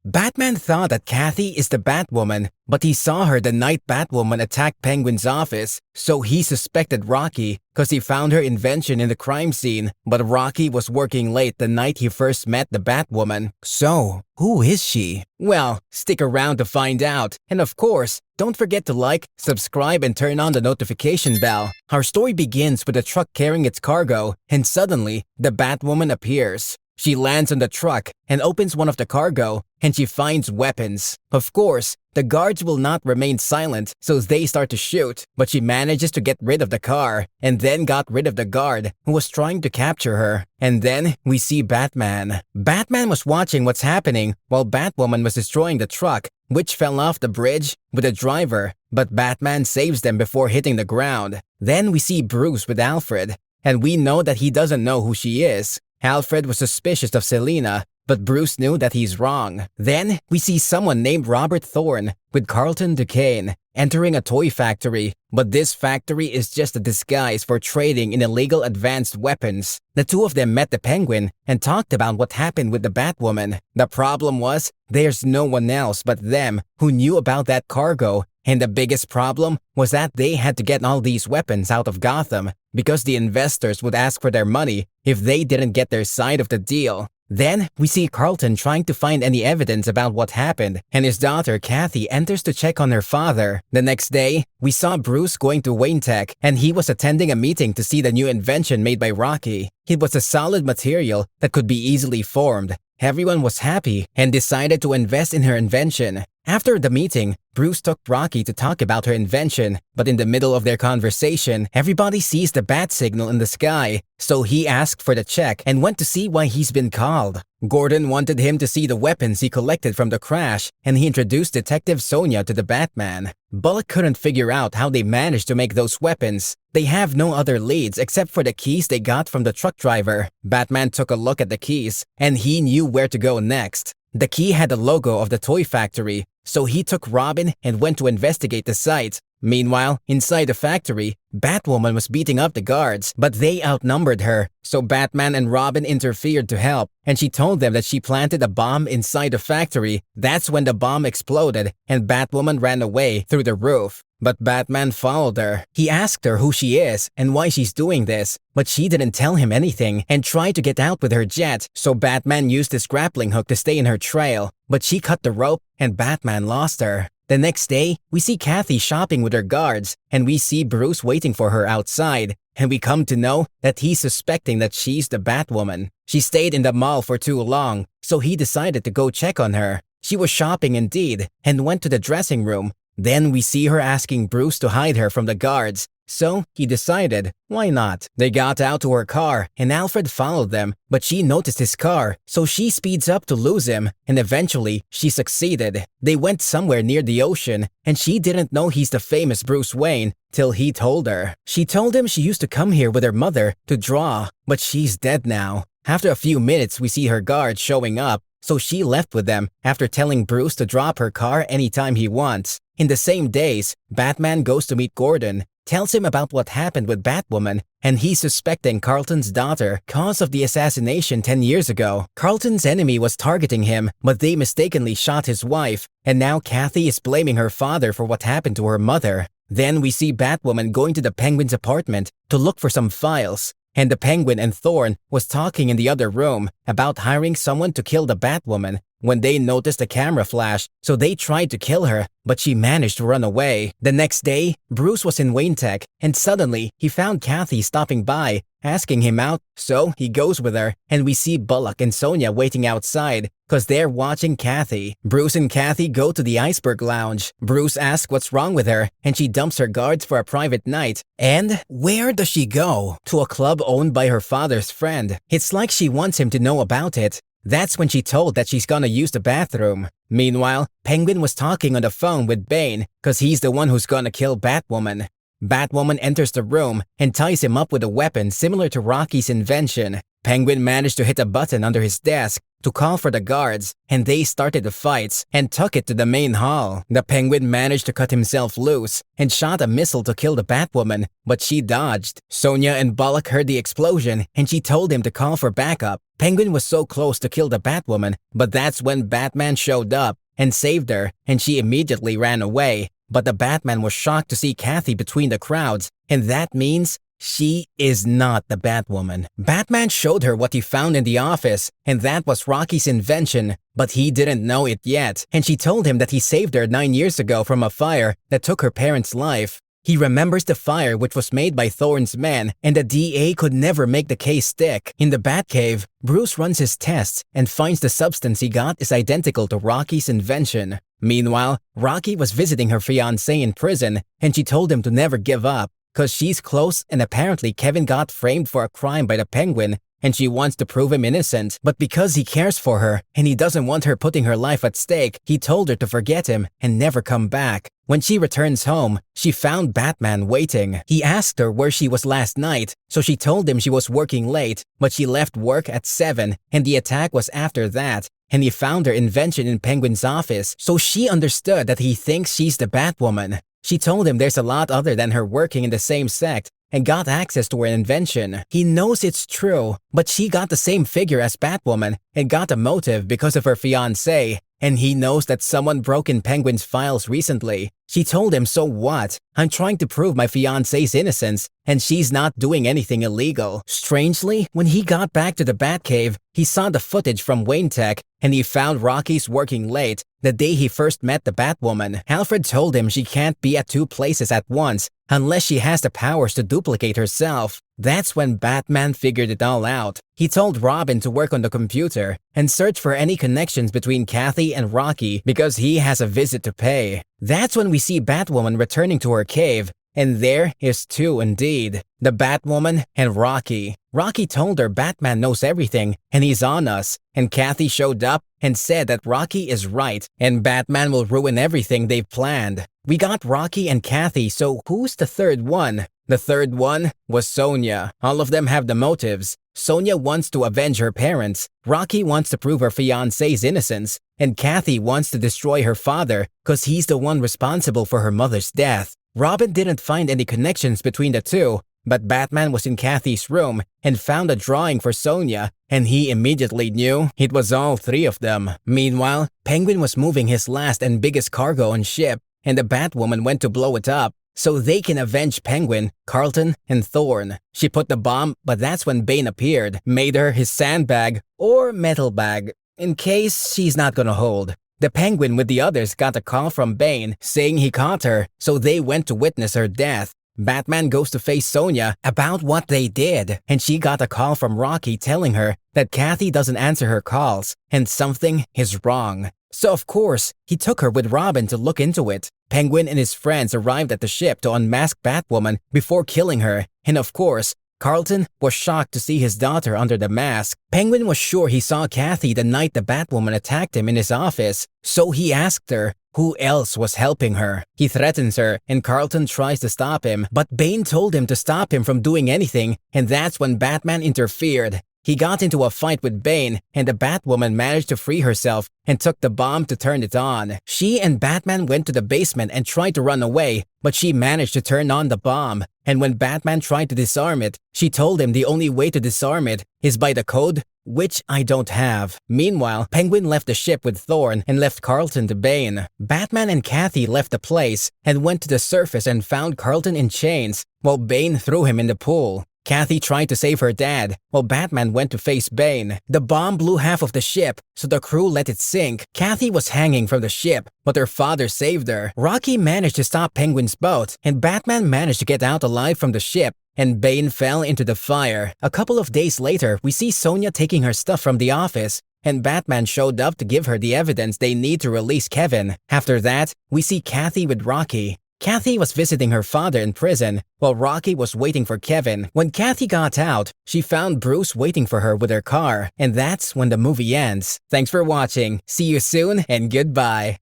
Batman thought that Kathy is the Batwoman, but he saw her the night Batwoman attacked Penguin's office, so he suspected Rocky because he found her invention in the crime scene, but Rocky was working late the night he first met the Batwoman. So, who is she? Well, stick around to find out. And of course, don't forget to like, subscribe, and turn on the notification bell. Our story begins with a truck carrying its cargo, and suddenly, the Batwoman appears. She lands on the truck and opens one of the cargo, and she finds weapons. Of course, the guards will not remain silent, so they start to shoot, but she manages to get rid of the car, and then got rid of the guard who was trying to capture her. And then, we see Batman. Batman was watching what's happening while Batwoman was destroying the truck, which fell off the bridge with the driver, but Batman saves them before hitting the ground. Then we see Bruce with Alfred, and we know that he doesn't know who she is. Alfred was suspicious of Selina, but Bruce knew that he's wrong. Then, we see someone named Robert Thorne with Carlton Duquesne entering a toy factory, but this factory is just a disguise for trading in illegal advanced weapons. The two of them met the Penguin and talked about what happened with the Batwoman. The problem was, there's no one else but them who knew about that cargo, and the biggest problem was that they had to get all these weapons out of Gotham because the investors would ask for their money if they didn't get their side of the deal. Then, we see Carlton trying to find any evidence about what happened, and his daughter Kathy enters to check on her father. The next day, we saw Bruce going to Wayne Tech, and he was attending a meeting to see the new invention made by Rocky. It was a solid material that could be easily formed. Everyone was happy and decided to invest in her invention. After the meeting, Bruce took Rocky to talk about her invention, but in the middle of their conversation, everybody sees the bat signal in the sky, so he asked for the check and went to see why he's been called. Gordon wanted him to see the weapons he collected from the crash, and he introduced Detective Sonia to the Batman. Bullock couldn't figure out how they managed to make those weapons. They have no other leads except for the keys they got from the truck driver. Batman took a look at the keys, and he knew where to go next. The key had the logo of the toy factory, so he took Robin and went to investigate the site. Meanwhile, inside the factory, Batwoman was beating up the guards, but they outnumbered her, so Batman and Robin interfered to help, and she told them that she planted a bomb inside the factory. That's when the bomb exploded, and Batwoman ran away through the roof. But Batman followed her. He asked her who she is and why she's doing this, but she didn't tell him anything and tried to get out with her jet, so Batman used his grappling hook to stay in her trail, but she cut the rope and Batman lost her. The next day, we see Kathy shopping with her guards, and we see Bruce waiting for her outside, and we come to know that he's suspecting that she's the Batwoman. She stayed in the mall for too long, so he decided to go check on her. She was shopping indeed, and went to the dressing room. Then we see her asking Bruce to hide her from the guards, so he decided, why not? They got out to her car, and Alfred followed them, but she noticed his car, so she speeds up to lose him, and eventually, she succeeded. They went somewhere near the ocean, and she didn't know he's the famous Bruce Wayne till he told her. She told him she used to come here with her mother to draw, but she's dead now. After a few minutes, we see her guards showing up, so she left with them after telling Bruce to drop her car anytime he wants. In the same days, Batman goes to meet Gordon, tells him about what happened with Batwoman, and he's suspecting Carlton's daughter cause of the assassination 10 years ago. Carlton's enemy was targeting him, but they mistakenly shot his wife, and now Kathy is blaming her father for what happened to her mother. Then we see Batwoman going to the Penguin's apartment to look for some files, and the Penguin and Thorne was talking in the other room about hiring someone to kill the Batwoman when they noticed a camera flash, so they tried to kill her, but she managed to run away. The next day, Bruce was in Wayne Tech, and suddenly he found Kathy stopping by, asking him out, so he goes with her, and we see Bullock and Sonia waiting outside, cause they're watching Kathy. Bruce and Kathy go to the Iceberg Lounge. Bruce asks what's wrong with her, and she dumps her guards for a private night. And where does she go? To a club owned by her father's friend. It's like she wants him to know about it. That's when she told that she's gonna use the bathroom. Meanwhile, Penguin was talking on the phone with Bane, cause he's the one who's gonna kill Batwoman. Batwoman enters the room and ties him up with a weapon similar to Rocky's invention. Penguin managed to hit a button under his desk to call for the guards, and they started the fights and took it to the main hall. The Penguin managed to cut himself loose and shot a missile to kill the Batwoman, but she dodged. Sonia and Bullock heard the explosion, and she told him to call for backup. Penguin was so close to kill the Batwoman, but that's when Batman showed up and saved her, and she immediately ran away. But the Batman was shocked to see Kathy between the crowds, and that means she is not the Batwoman. Batman showed her what he found in the office, and that was Rocky's invention, but he didn't know it yet, and she told him that he saved her 9 years ago from a fire that took her parents' life. He remembers the fire which was made by Thorne's men, and the DA could never make the case stick. In the Batcave, Bruce runs his tests and finds the substance he got is identical to Rocky's invention. Meanwhile, Rocky was visiting her fiancé in prison, and she told him to never give up, cause she's close and apparently Kevin got framed for a crime by the Penguin and she wants to prove him innocent. But because he cares for her and he doesn't want her putting her life at stake, he told her to forget him and never come back. When she returns home, she found Batman waiting. He asked her where she was last night, so she told him she was working late, but she left work at 7 and the attack was after that. And he found her invention in Penguin's office, so she understood that he thinks she's the Batwoman. She told him there's a lot other than her working in the same sect and got access to her invention. He knows it's true, but she got the same figure as Batwoman and got a motive because of her fiancé. And he knows that someone broke in Penguin's files recently. She told him, so what? I'm trying to prove my fiancé's innocence, and she's not doing anything illegal. Strangely, when he got back to the Batcave, he saw the footage from Wayne Tech, and he found Rocky's working late, the day he first met the Batwoman. Alfred told him she can't be at 2 places at once, unless she has the powers to duplicate herself. That's when Batman figured it all out. He told Robin to work on the computer and search for any connections between Kathy and Rocky because he has a visit to pay. That's when we see Batwoman returning to her cave, and there is 2 indeed, the Batwoman and Rocky. Rocky told her Batman knows everything and he's on us, and Kathy showed up and said that Rocky is right and Batman will ruin everything they've planned. We got Rocky and Kathy, so who's the third one? The third one was Sonia. All of them have the motives. Sonia wants to avenge her parents, Rocky wants to prove her fiancé's innocence, and Kathy wants to destroy her father cause he's the one responsible for her mother's death. Robin didn't find any connections between the two, but Batman was in Kathy's room and found a drawing for Sonia, and he immediately knew it was all 3 of them. Meanwhile, Penguin was moving his last and biggest cargo on ship, and the Batwoman went to blow it up so they can avenge Penguin, Carlton, and Thorne. She put the bomb, but that's when Bane appeared, made her his sandbag or metal bag, in case she's not gonna hold. The Penguin with the others got a call from Bane saying he caught her, so they went to witness her death. Batman goes to face Sonia about what they did, and she got a call from Rocky telling her that Kathy doesn't answer her calls and something is wrong. So of course, he took her with Robin to look into it. Penguin and his friends arrived at the ship to unmask Batwoman before killing her, and of course, Carlton was shocked to see his daughter under the mask. Penguin was sure he saw Kathy the night the Batwoman attacked him in his office, so he asked her who else was helping her. He threatens her, and Carlton tries to stop him, but Bane told him to stop him from doing anything, and that's when Batman interfered. He got into a fight with Bane, and the Batwoman managed to free herself and took the bomb to turn it on. She and Batman went to the basement and tried to run away, but she managed to turn on the bomb. And when Batman tried to disarm it, she told him the only way to disarm it is by the code, which I don't have. Meanwhile, Penguin left the ship with Thorne and left Carlton to Bane. Batman and Kathy left the place and went to the surface and found Carlton in chains, while Bane threw him in the pool. Kathy tried to save her dad, while Batman went to face Bane. The bomb blew half of the ship, so the crew let it sink. Kathy was hanging from the ship, but her father saved her. Rocky managed to stop Penguin's boat, and Batman managed to get out alive from the ship, and Bane fell into the fire. A couple of days later, we see Sonia taking her stuff from the office, and Batman showed up to give her the evidence they need to release Kevin. After that, we see Kathy with Rocky. Kathy was visiting her father in prison, while Rocky was waiting for Kevin. When Kathy got out, she found Bruce waiting for her with her car, and that's when the movie ends. Thanks for watching, see you soon, and goodbye.